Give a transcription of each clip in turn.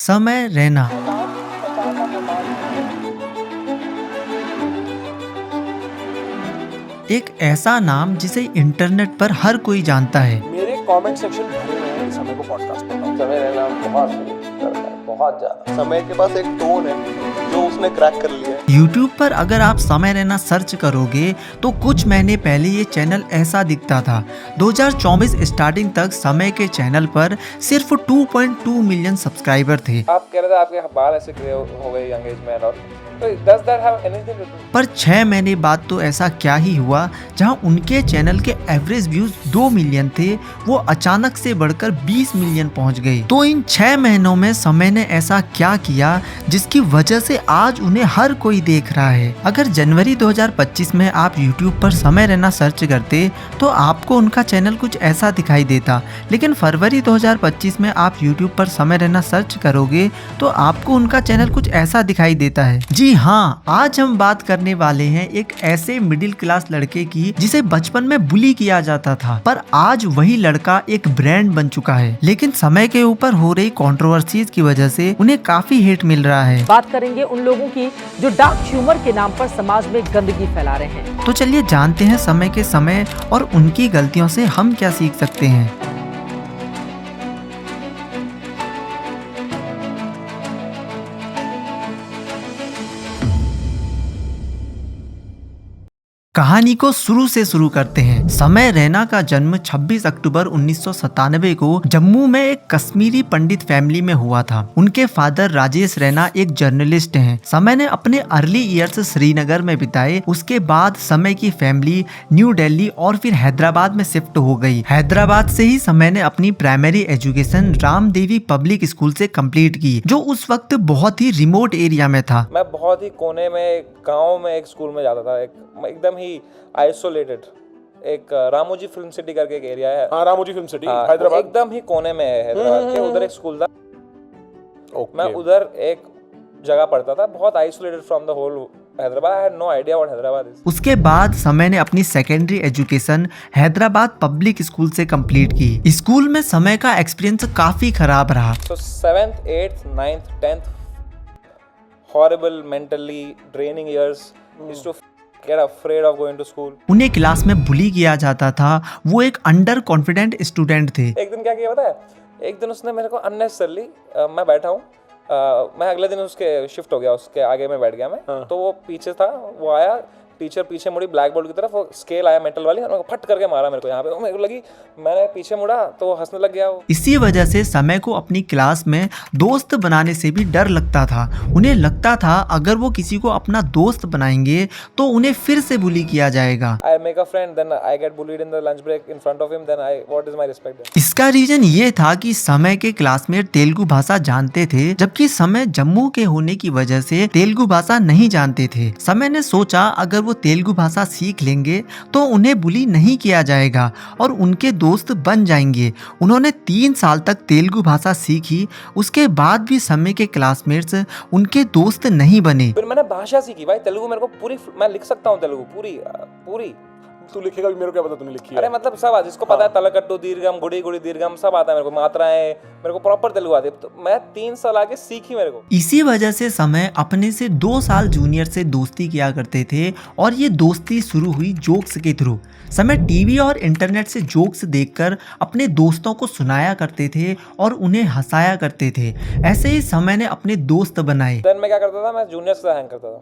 समय रैना। एक ऐसा नाम जिसे इंटरनेट पर हर कोई जानता है। मेरे कमेंट सेक्शन भरे हुए हैं समय को पॉडकास्ट पढ़ना। समय रहना बहुत करता है, बहुत ज्यादा। समय के पास एक टोन है जो उसने क्रैक कर लिया है। YouTube पर अगर आप समय रैना सर्च करोगे तो कुछ महीने पहले ये चैनल ऐसा दिखता था। 2024 स्टार्टिंग तक समय के चैनल पर सिर्फ 2.2 मिलियन सब्सक्राइबर थे। आप कह रहे थे आपके बाल ऐसे ग्रे हो गए यंग एज में और तो does that have anything to do? पर 6 महीने बाद तो ऐसा क्या ही हुआ, जहां उनके चैनल के एवरेज व्यूज 2 मिलियन थे, वो अचानक से बढ़कर 20 मिलियन पहुंच गए। तो इन 6 महीनों में समय ने ऐसा क्या किया जिसकी वजह से आज उन्हें हर कोई देख रहा है। अगर जनवरी 2025 में आप YouTube पर समय रैना सर्च करते तो आपको उनका चैनल कुछ ऐसा दिखाई देता, लेकिन फरवरी 2025 में आप YouTube पर समय रैना सर्च करोगे तो आपको उनका चैनल कुछ ऐसा दिखाई देता है। जी हाँ, आज हम बात करने वाले हैं एक ऐसे मिडिल क्लास लड़के की जिसे बचपन में बुली किया जाता था, पर आज वही लड़का एक ब्रांड बन चुका है। लेकिन समय के ऊपर हो रही कंट्रोवर्सीज की वजह से उन्हें काफी हेट मिल रहा है। बात करेंगे उन लोगों की जो डार्क ह्यूमर के नाम पर समाज में गंदगी फैला रहे हैं। तो चलिए जानते हैं समय के समय और उनकी गलतियों से हम क्या सीख सकते हैं। कहानी को शुरू से शुरू करते हैं। समय रैना का जन्म 26 अक्टूबर 1997 को जम्मू में एक कश्मीरी पंडित फैमिली में हुआ था। उनके फादर राजेश रैना एक जर्नलिस्ट हैं। समय ने अपने अर्ली ईयर्स श्रीनगर में बिताए। उसके बाद समय की फैमिली न्यू दिल्ली और फिर हैदराबाद में शिफ्ट हो गई। हैदराबाद से ही समय ने अपनी primary education Ramdevi public school से कंप्लीट की, जो उस वक्त बहुत ही रिमोट एरिया में था। मैं बहुत ही कोने में गांव में एक स्कूल में जाता था, एकदम ही आइसोलेटेड। एक रामोजी फिल्म सिटी करके एक एरिया है। हाँ, रामोजी फिल्म सिटी, हाँ, हैदराबाद। एकदम ही कोने में है हैदराबाद के। उधर एक स्कूल था। मैं उधर एक जगह पढ़ता था, बहुत isolated from the whole Hyderabad. I had no idea what Hyderabad is. उसके बाद समय ने अपनी secondary education Hyderabad public school से कंप्लीट की। स्कूल में समय का एक्सपीरियंस काफी खराब रहा। So 7th, 8th, 9th, 10th horrible mentally draining years. Used to get afraid of going to school. उन्हें क्लास में बुली किया जाता था। वो एक अंडर कॉन्फिडेंट स्टूडेंट थे। एक दिन क्या किया पता है? एक दिन उसने मेरे को अननेसेसरली, मैं बैठा हूँ, मैं अगले दिन उसके शिफ्ट हो गया, उसके आगे में बैठ गया मैं। तो वो पीछे था, वो आया, टीचर पीछे मुड़ी ब्लैक बोर्ड की तरफ, वो स्केल आया मेटल वाली, और फट करके मारा मेरे को यहाँ पे। मेरे को लगी, मैंने पीछे मुड़ा तो वो हंसने लग गया। वो इसी वजह से समय को अपनी क्लास में दोस्त बनाने से भी डर लगता था। उन्हें लगता था अगर वो किसी को अपना दोस्त बनाएंगे तो उन्हें फिर से बुली किया जाएगा। I make a friend, then I get bullied in the lunch break in front of him, then what is my respect there? इसका रीजन ये था कि समय के क्लासमेट तेलुगु भाषा जानते थे, जबकि समय जम्मू के होने की वजह से तेलुगु भाषा नहीं जानते थे। समय ने सोचा अगर वो तेलुगु भाषा सीख लेंगे तो उन्हें बुली नहीं किया जाएगा और उनके दोस्त बन जाएंगे। उन्होंने 3 साल तक तेलुगु भाषा सीखी। उसके बाद भी समय के क्लासमेट्स उनके दोस्त नहीं बने। फिर मैंने भाषा सीखी भाई, तेलुगु मेरे को पूरी, मैं लिख सकता हूँ तेलुगु पूरी। तू लिखेगा भी, मेरे को क्या पता तूने लिखी है। अरे मतलब सब आज जिसको पता है, तलकट्टू दीर्घम, गुड़ी गुड़ी दीर्घम सब आता है मेरे को, मात्राएं मेरे को प्रॉपर तेलुगु आती है। तो मैं 3 साल आगे सीखी मेरे को। इसी वजह से समय अपने से 2 साल जूनियर से दोस्ती किया करते थे और ये दोस्ती शुरू हुई जोक्स के थ्रू। समय टीवी और इंटरनेट से जोक्स देखकर अपने दोस्तों को सुनाया करते थे और उन्हें हंसाया करते थे। ऐसे ही समय ने अपने दोस्त बनाए। देन मैं क्या करता था, मैं जूनियर्स से हैंग करता था,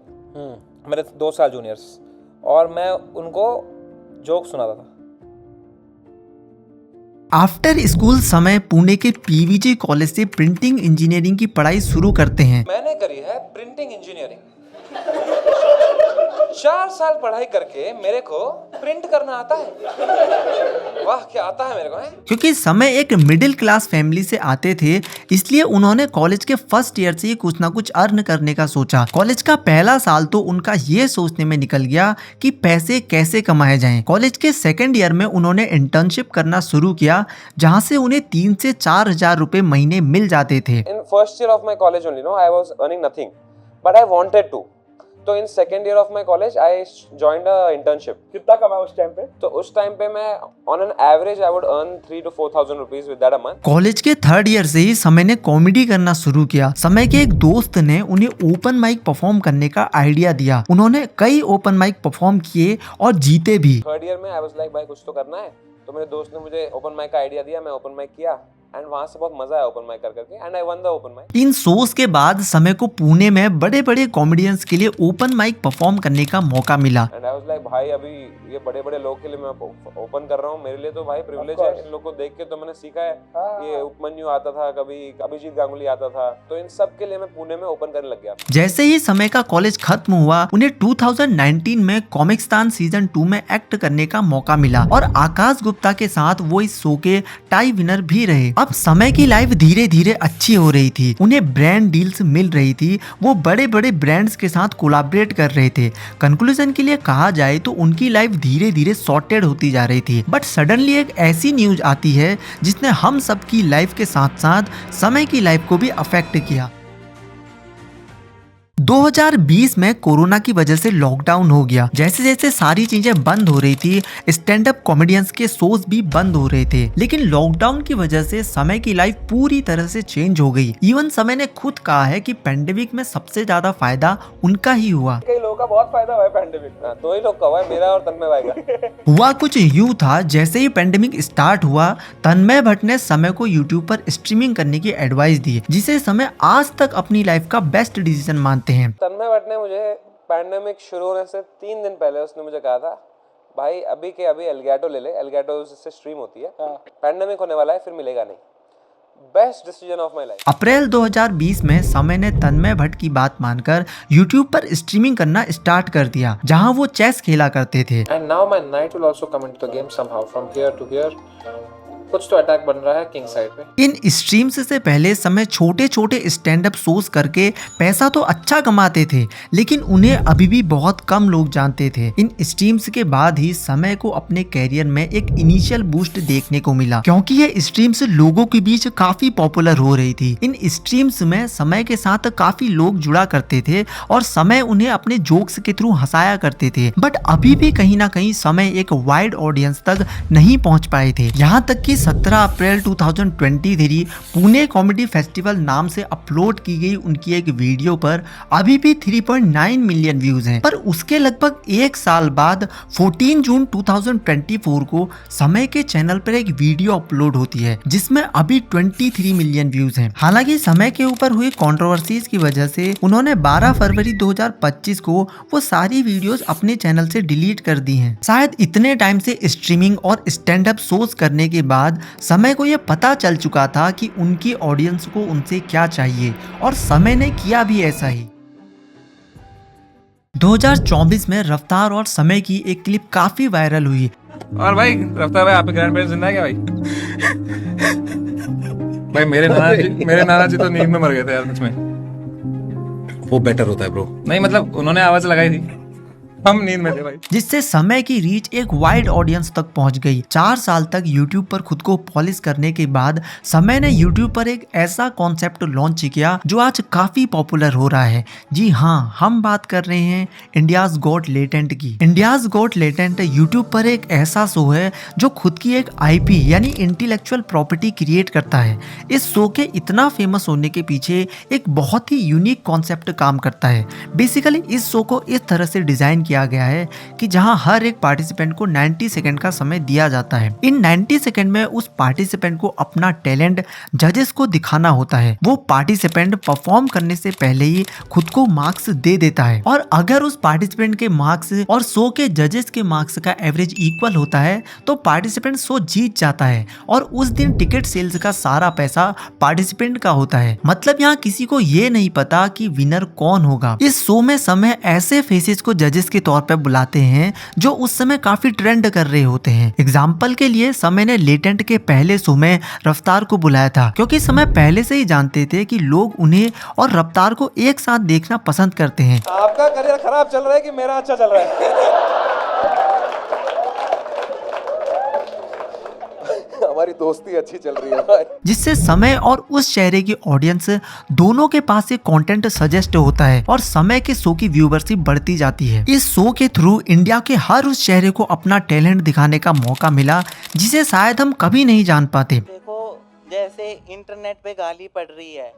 मेरे 2 साल जूनियर्स, और मैं उनको जोक सुनाता था। आफ्टर स्कूल समय पुणे के पीवीजी कॉलेज से प्रिंटिंग इंजीनियरिंग की पढ़ाई शुरू करते हैं। मैंने करी है प्रिंटिंग इंजीनियरिंग। 4 साल पढ़ाई करके मेरे को प्रिंट करना आता है। वाह, क्या आता है मेरे को है? क्योंकि समय एक मिडिल क्लास फैमिली से आते थे, इसलिए उन्होंने कॉलेज के फर्स्ट ईयर से ही कुछ ना कुछ अर्न करने का सोचा। कॉलेज का पहला साल तो उनका ये सोचने में निकल गया कि पैसे कैसे कमाए जाएं। कॉलेज के सेकेंड ईयर में उन्होंने इंटर्नशिप करना शुरू किया, जहाँ से उन्हें 3 से 4 हजार रुपए महीने मिल जाते थे। In first year of my college only, no, I was earning nothing, but I wanted to. तो in second year of my college I joined a internship. कितना कमाया उस टाइम पे? तो उस टाइम पे मैं on an average I would earn 3 to 4,000 rupees with that a month. College के थर्ड ईयर से ही समय ने कॉमेडी करना शुरू किया। समय के एक दोस्त ने उन्हें ओपन माइक परफॉर्म करने का आइडिया दिया। उन्होंने कई ओपन माइक परफॉर्म किए और जीते भी। थर्ड ईयर में आई वाज लाइक भाई कुछ तो करना है, तो मेरे दोस्त ने मुझे ओपन माइक का आइडिया दिया, मैं ओपन माइक किया एंड वहां से बहुत मजा आया ओपन माइक कर करके and I won the open mic. इन शोज के बाद समय को पुणे में बड़े बड़े कॉमेडियंस के लिए ओपन माइक परफॉर्म करने का मौका मिला। एंड आई वाज लाइक भाई अभी ये बड़े बड़े लोग के लिए मैं ओपन कर रहा हूँ, मेरे लिए तो भाई प्रिविलेज है। इन लोग को देख के तो मैंने सीखा है, ये उपमन्यु आता था, कभी अभिजीत गांगुली आता था, तो इन सब के लिए मैं पुणे में ओपन करने लग गया। जैसे ही समय का कॉलेज खत्म हुआ, उन्हें 2019 में कॉमिक्स्तान सीजन 2 में एक्ट करने का मौका मिला और आकाश गुप्ता के साथ वो इस शो के टाई विनर भी रहे। अब समय की लाइफ धीरे धीरे अच्छी हो रही थी, उन्हें ब्रांड डील्स मिल रही थी, वो बड़े बड़े ब्रांड्स के साथ कोलैबोरेट कर रहे थे। कंक्लूजन के लिए कहा जाए तो उनकी लाइफ धीरे धीरे सॉर्टेड होती जा रही थी। बट सडनली एक ऐसी न्यूज आती है जिसने हम सबकी लाइफ के साथ साथ समय की लाइफ को भी अफेक्ट किया। 2020 में कोरोना की वजह से लॉकडाउन हो गया। जैसे जैसे सारी चीजें बंद हो रही थी, स्टैंड अप कॉमेडियंस के शोज भी बंद हो रहे थे। लेकिन लॉकडाउन की वजह से समय की लाइफ पूरी तरह से चेंज हो गई। इवन समय ने खुद कहा है कि पेंडेमिक में सबसे ज्यादा फायदा उनका ही हुआ। कई लोगों का बहुत फायदा हुआ है पेंडेमिक में। दो ही लोग का हुआ है, मेरा और तन्मय भाई का। हुआ कुछ यूं था, जैसे ही पेंडेमिक स्टार्ट हुआ, तन्मय भट्ट ने समय को यूट्यूब पर स्ट्रीमिंग करने की एडवाइस दी, जिसे समय आज तक अपनी लाइफ का बेस्ट डिसीजन मानते हैं। तन्मय भट्ट ने मुझे पैंडेमिक शुरू होने से 3 दिन पहले उसने मुझे कहा था भाई अभी के अभी एलगैटो ले ले, एलगैटो से स्ट्रीम होती है, पैंडेमिक होने वाला है फिर मिलेगा नहीं। Best decision of my life. April 2020 में समय ने तन्मय भट्ट की बात मानकर YouTube पर स्ट्रीमिंग करना स्टार्ट कर दिया, जहां वो चेस खेला करते थे। And now my knight will also come into the game somehow from here to here. कुछ तो अटैक बन रहा है किंग साइड पे। इन स्ट्रीम्स से पहले समय छोटे छोटे स्टैंड अप शोज करके पैसा तो अच्छा कमाते थे, लेकिन उन्हें अभी भी बहुत कम लोग जानते थे। इन स्ट्रीम्स के बाद ही समय को अपने कैरियर में एक इनिशियल बूस्ट देखने को मिला, क्योंकि ये स्ट्रीम्स लोगों के बीच काफी पॉपुलर हो रही थी। इन स्ट्रीम्स में समय के साथ काफी लोग जुड़ा करते थे और समय उन्हें अपने जोक्स के थ्रू हंसाया करते थे। बट अभी भी कहीं ना कहीं समय एक वाइड ऑडियंस तक नहीं पहुंच पाए थे। यहाँ तक कि 17 अप्रैल 2023 पुणे कॉमेडी फेस्टिवल नाम से अपलोड की गई उनकी एक वीडियो पर अभी भी 3.9 मिलियन व्यूज हैं। पर उसके लगभग एक साल बाद 14 जून 2024 को समय के चैनल पर एक वीडियो अपलोड होती है, जिसमें अभी 23 मिलियन व्यूज हैं। हालांकि समय के ऊपर हुई कंट्रोवर्सीज की वजह से उन्होंने 12 फरवरी 2025 को वो सारी वीडियोस अपने चैनल से डिलीट कर दी हैं। शायद इतने टाइम से स्ट्रीमिंग और स्टैंड अप शोज करने के बाद समय को यह पता चल चुका था कि उनकी ऑडियंस को उनसे क्या चाहिए, और समय ने किया भी ऐसा ही। 2024 में रफ्तार और समय की एक क्लिप काफी वायरल हुई। और भाई रफ्तार भाई, आपके ग्रैंड पेरेंट्स जिंदा है क्या भाई? भाई मेरे नाना जी तो नींद में मर गए थे यार, सच में। वो बेटर होता है ब्रो। नहीं मतलब उन्होंने आवाज लगाई थी, हम नींद में थे भाई। जिससे समय की रीच एक वाइड ऑडियंस तक पहुंच गई। 4 साल तक YouTube पर खुद को पॉलिश करने के बाद समय ने YouTube पर एक ऐसा कॉन्सेप्ट लॉन्च किया जो आज काफी पॉपुलर हो रहा है। जी हाँ, हम बात कर रहे हैं इंडियाज गॉट लेटेंट की। इंडियाज गॉट लेटेंट YouTube पर एक ऐसा शो है जो खुद की एक IP यानी इंटेलेक्चुअल प्रॉपर्टी क्रिएट करता है। इस शो के इतना फेमस होने के पीछे एक बहुत ही यूनिक कॉन्सेप्ट काम करता है। बेसिकली इस शो को इस तरह से डिजाइन किया गया है कि जहां हर एक पार्टिसिपेंट को 90 सेकंड का समय दिया जाता है। इन 90 सेकंड में उस पार्टिसिपेंट को अपना टैलेंट जजेस को दिखाना होता है। वो पार्टिसिपेंट परफॉर्म करने से पहले ही खुद को मार्क्स दे देता है, और अगर उस पार्टिसिपेंट के मार्क्स और शो के जजेस के मार्क्स का एवरेज इक्वल होता है तो पार्टिसिपेंट शो जीत जाता है, और उस दिन टिकट सेल्स का सारा पैसा पार्टिसिपेंट का होता है। मतलब यहाँ किसी को ये नहीं पता कि विनर कौन होगा। इस शो में समय ऐसे फेसेस को जजेस के तौर पे बुलाते हैं जो उस समय काफी ट्रेंड कर रहे होते हैं। एग्जाम्पल के लिए समय ने लेटेंट के पहले शो में रफ्तार को बुलाया था, क्योंकि समय पहले से ही जानते थे कि लोग उन्हें और रफ्तार को एक साथ देखना पसंद करते हैं। आपका करियर खराब चल रहा है कि मेरा अच्छा चल रहा है? हमारी दोस्ती अच्छी चल रही है भाई। जिससे समय और उस चेहरे की ऑडियंस दोनों के पास ये कंटेंट सजेस्ट होता है और समय के शो की व्यूवरशिप बढ़ती जाती है। इस शो के थ्रू इंडिया के हर उस चेहरे को अपना टैलेंट दिखाने का मौका मिला जिसे शायद हम कभी नहीं जान पाते। देखो जैसे इंटरनेट पे गाली पड़ रही है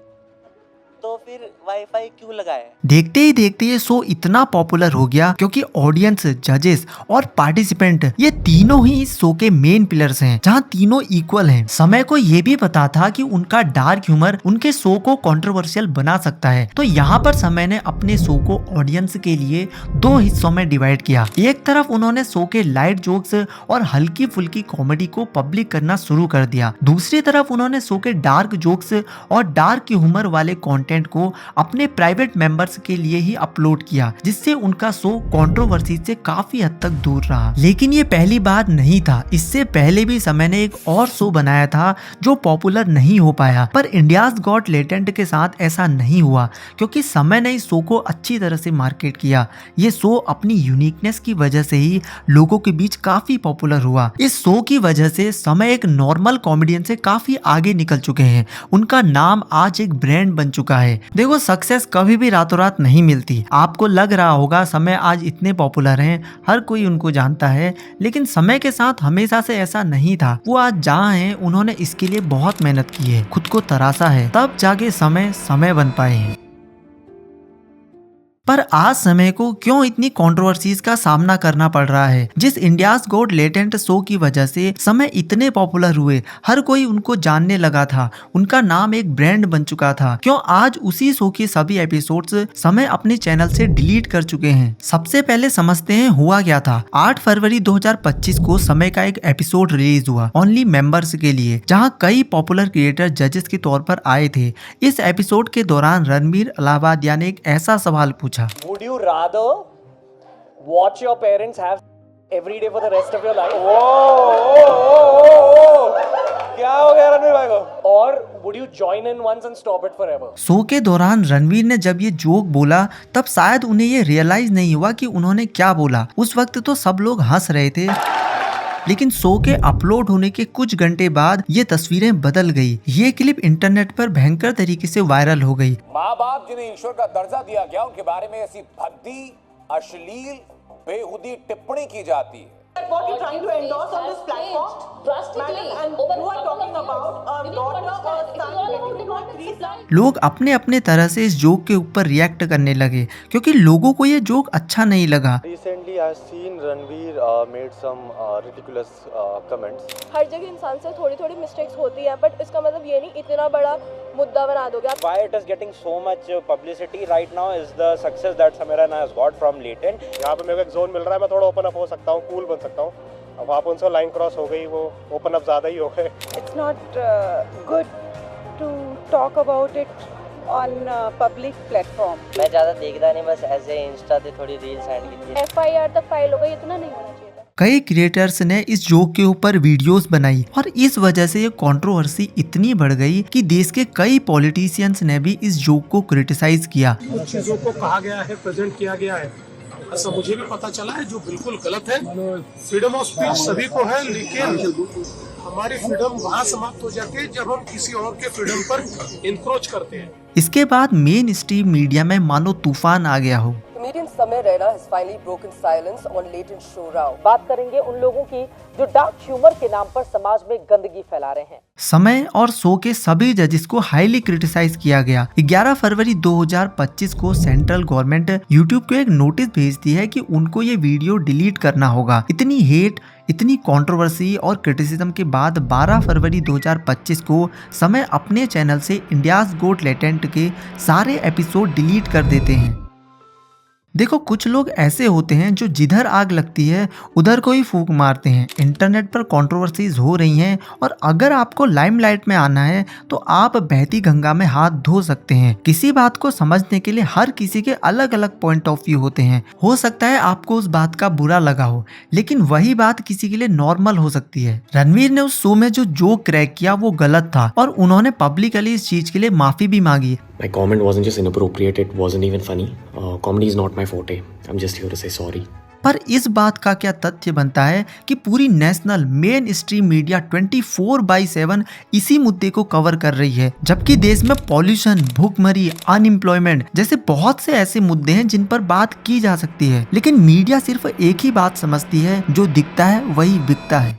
तो फिर वाईफाई क्यों लगाए? देखते ही देखते ये शो इतना पॉपुलर हो गया क्योंकि ऑडियंस, जजेस और पार्टिसिपेंट ये तीनों ही इस शो के मेन पिलर्स हैं, जहां तीनों इक्वल हैं। समय को ये भी पता था कि उनका डार्क ह्यूमर उनके शो को कंट्रोवर्शियल बना सकता है, तो यहाँ पर समय ने अपने शो को ऑडियंस के लिए दो हिस्सों में डिवाइड किया। एक तरफ उन्होंने शो के लाइट जोक्स और हल्की फुल्की कॉमेडी को पब्लिक करना शुरू कर दिया, दूसरी तरफ उन्होंने शो के डार्क जोक्स और डार्क ह्यूमर वाले कंटेंट को अपने प्राइवेट मेंबर्स के लिए ही अपलोड किया, जिससे उनका शो कंट्रोवर्सी से काफी हद तक दूर रहा। लेकिन ये पहली बार नहीं था, इससे पहले भी समय ने एक और शो बनाया था जो पॉपुलर नहीं हो पाया, पर इंडियाज गॉट लेटेंट के साथ ऐसा नहीं हुआ क्योंकि समय ने इस शो को अच्छी तरह से मार्केट किया। ये शो अपनी यूनिकनेस की वजह से ही लोगों के बीच काफी पॉपुलर हुआ। इस शो की वजह से समय एक नॉर्मल कॉमेडियन से काफी आगे निकल चुके हैं, उनका नाम आज एक ब्रांड बन चुका है। देखो सक्सेस कभी भी रातों रात नहीं मिलती। आपको लग रहा होगा समय आज इतने पॉपुलर हैं, हर कोई उनको जानता है, लेकिन समय के साथ हमेशा से ऐसा नहीं था। वो आज जहाँ हैं उन्होंने इसके लिए बहुत मेहनत की है, खुद को तराशा है, तब जाके समय बन पाए हैं। पर आज समय को क्यों इतनी कंट्रोवर्सीज का सामना करना पड़ रहा है? जिस इंडियाज गॉट लेटेंट शो की वजह से समय इतने पॉपुलर हुए, हर कोई उनको जानने लगा था, उनका नाम एक ब्रांड बन चुका था, क्यों आज उसी शो के सभी एपिसोड्स समय अपने चैनल से डिलीट कर चुके हैं? सबसे पहले समझते हैं हुआ क्या था। 8 फरवरी 2025 को समय का एक एपिसोड रिलीज हुआ ओनली मेंबर्स के लिए, जहां कई पॉपुलर क्रिएटर जजेस के तौर पर आए थे। इस एपिसोड के दौरान रणवीर अलाहाबादिया ने एक ऐसा सवाल पूछा, Would you rather watch your parents have every day for the rest of your life? क्या हो गया रणवीर भाई को? Or would you join in once and stop it forever? Show के दौरान रणवीर ने जब ये जोक बोला तब शायद उन्हें ये रियलाइज नहीं हुआ कि उन्होंने क्या बोला। उस वक्त तो सब लोग हंस रहे थे, लेकिन शो के अपलोड होने के कुछ घंटे बाद ये तस्वीरें बदल गई। ये क्लिप इंटरनेट पर भयंकर तरीके से वायरल हो गई। माँ बाप जिन्हें ईश्वर का दर्जा दिया गया उनके बारे में ऐसी भद्दी, अश्लील, बेहुदी टिप्पणी की जाती है। What you're trying to endorse on this platform, madam, and you are talking about a daughter or son between 2 or 3 sons. लोग अपने अपने तरह से इस जोक के ऊपर रिएक्ट करने लगे क्योंकि लोगों को ये जोक अच्छा नहीं लगा। Recently, I've seen Ranveer made some ridiculous comments. हर जगह इंसान से थोड़ी मिस्टेक्स होती है, बट इसका मतलब ये नहीं इतना बड़ा मुद्दा बना दोगे आप। Why it is getting so much publicity right now is the success that Samiran has got from Latent. यहाँ पे मेरे को एक जोन मिल रहा है, मैं थोड़ा ओपन अप हो सकता हूँ, कूल बन सकता हूँ। अब वहाँ पे उनसे लाइन क्रॉस हो गई, वो ओपन अप ज़्यादा ही हो गए। It's not good to talk about it on public platform. मैं ज़्यादा देखता नहीं, बस ऐसे इंस्टा पे थोड़ी रील्स ऐड की थी। FIR तक फाइल हो गई, इतना नहीं होना चाहिए था। कई क्रिएटर्स ने इस जोक के ऊपर वीडियोस बनाई और इस वजह से ये कंट्रोवर्सी इतनी बढ़ गई कि देश के कई पॉलिटिशियंस ने भी इस जोक को क्रिटिसाइज किया। कुछ चीज़ों को कहा गया है, प्रेजेंट किया गया है, ऐसा मुझे भी पता चला है, जो बिल्कुल गलत है। फ्रीडम ऑफ स्पीच सभी को है, लेकिन हमारी फ्रीडम वहाँ समाप्त हो जाती है जब हम किसी और के फ्रीडम पर इंक्रोच करते हैं। इसके बाद मेन स्ट्रीम मीडिया में मानो तूफान आ गया हो। Comedian Samir Raina has finally broken silence on Latent Show Rao. बात करेंगे उन लोगों की जो डार्क ह्यूमर के नाम पर समाज में गंदगी फैला रहे हैं। समय और शो के सभी जजेस को हाईली क्रिटिसाइज किया गया। 11 फरवरी 2025 को सेंट्रल गवर्नमेंट यूट्यूब को एक नोटिस भेजती है कि उनको ये वीडियो डिलीट करना होगा। इतनी हेट, इतनी कंट्रोवर्सी और क्रिटिसिज्म के बाद 12 फरवरी 2025 को समय अपने चैनल से इंडियाज गॉट लेटेंट के सारे एपिसोड डिलीट कर देते हैं। देखो कुछ लोग ऐसे होते हैं जो जिधर आग लगती है उधर को ही फूंक मारते हैं। इंटरनेट पर कंट्रोवर्सीज हो रही हैं और अगर आपको लाइमलाइट में आना है तो आप बहती गंगा में हाथ धो सकते हैं। किसी बात को समझने के लिए हर किसी के अलग अलग पॉइंट ऑफ व्यू होते हैं। हो सकता है आपको उस बात का बुरा लगा हो, लेकिन वही बात किसी के लिए नॉर्मल हो सकती है। रणवीर ने उस शो में जो जोक क्रैक किया वो गलत था और उन्होंने पब्लिकली इस चीज के लिए माफी भी मांगी। My comment wasn't just inappropriate, it wasn't even funny. Comedy is not my forte. I'm just here to say sorry. पर इस बात का क्या तथ्य बनता है कि पूरी नेशनल मेन स्ट्रीम मीडिया 24/7 इसी मुद्दे को कवर कर रही है, जबकि देश में पॉल्यूशन, भूखमरी, अनएम्प्लॉयमेंट जैसे बहुत से ऐसे मुद्दे हैं जिन पर बात की जा सकती है, लेकिन मीडिया सिर्फ एक ही बात समझती है, जो दिखता है वही बिकता है।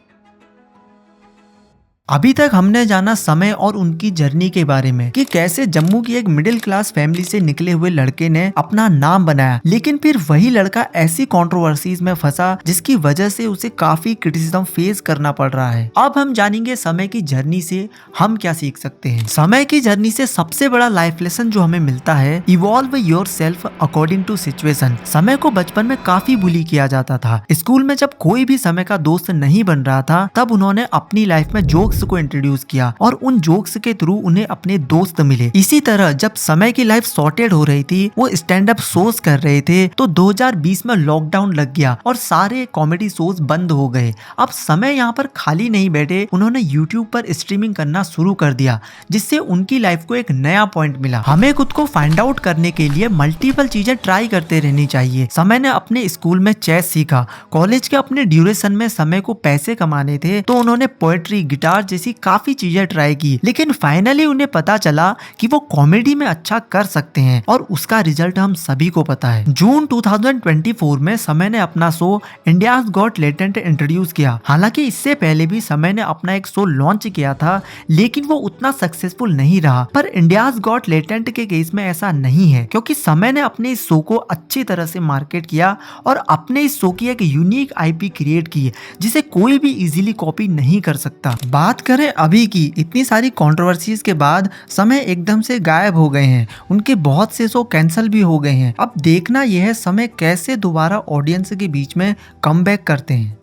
अभी तक हमने जाना समय और उनकी जर्नी के बारे में कि कैसे जम्मू की एक मिडिल क्लास फैमिली से निकले हुए लड़के ने अपना नाम बनाया, लेकिन फिर वही लड़का ऐसी कंट्रोवर्सीज में फंसा जिसकी वजह से उसे काफी क्रिटिसिज्म फेस करना पड़ रहा है। अब हम जानेंगे समय की जर्नी से हम क्या सीख सकते हैं। समय की जर्नी से सबसे बड़ा लाइफ लेसन जो हमें मिलता है, evolve yourself according to situation. Samay को बचपन में काफी बुली किया जाता था। स्कूल में जब कोई भी समय का दोस्त नहीं बन रहा था, तब उन्होंने अपनी लाइफ में जोक्स को इंट्रोड्यूस किया और उन जोक्स के थ्रू उन्हें अपने दोस्त मिले। इसी तरह जब समय की लाइफ सॉर्टेड हो रही थी, वो स्टैंड अप शोज कर रहे थे, तो 2020 में लॉकडाउन लग गया और सारे कॉमेडी शोज बंद हो गए। अब समय यहाँ पर खाली नहीं बैठे, उन्होंने यूट्यूब पर स्ट्रीमिंग करना शुरू कर दिया, जिससे उनकी लाइफ को एक नया पॉइंट मिला। हमें खुद को फाइंड आउट करने के लिए मल्टीपल चीजें ट्राई करते रहनी चाहिए। समय ने अपने स्कूल में चेस सीखा, कॉलेज के अपने ड्यूरेशन में समय को पैसे कमाने थे तो उन्होंने पोएट्री, गिटार जैसी काफी चीजें ट्राई की, लेकिन फाइनली उन्हें पता चला कि वो कॉमेडी में अच्छा कर सकते हैं और उसका रिजल्ट हम सभी को पता है। जून 2024 में समय ने अपना show India's got talent introduce किया। हालांकि इससे पहले भी समय ने अपना एक शो लॉन्च किया था, लेकिन वो उतना सक्सेसफुल नहीं रहा। पर इंडियाज गॉट टैलेंट के केस में ऐसा नहीं है, क्योंकि समय ने अपने इस शो को अच्छी तरह से मार्केट किया और अपने इस शो की एक यूनिक आईपी क्रिएट की, जिसे कोई भी इजीली कॉपी नहीं कर सकता। बात करें अभी की, इतनी सारी कंट्रोवर्सीज के बाद समय एकदम से गायब हो गए हैं, उनके बहुत से शो कैंसिल भी हो गए हैं। अब देखना यह है समय कैसे दोबारा ऑडियंस के बीच में कमबैक करते हैं।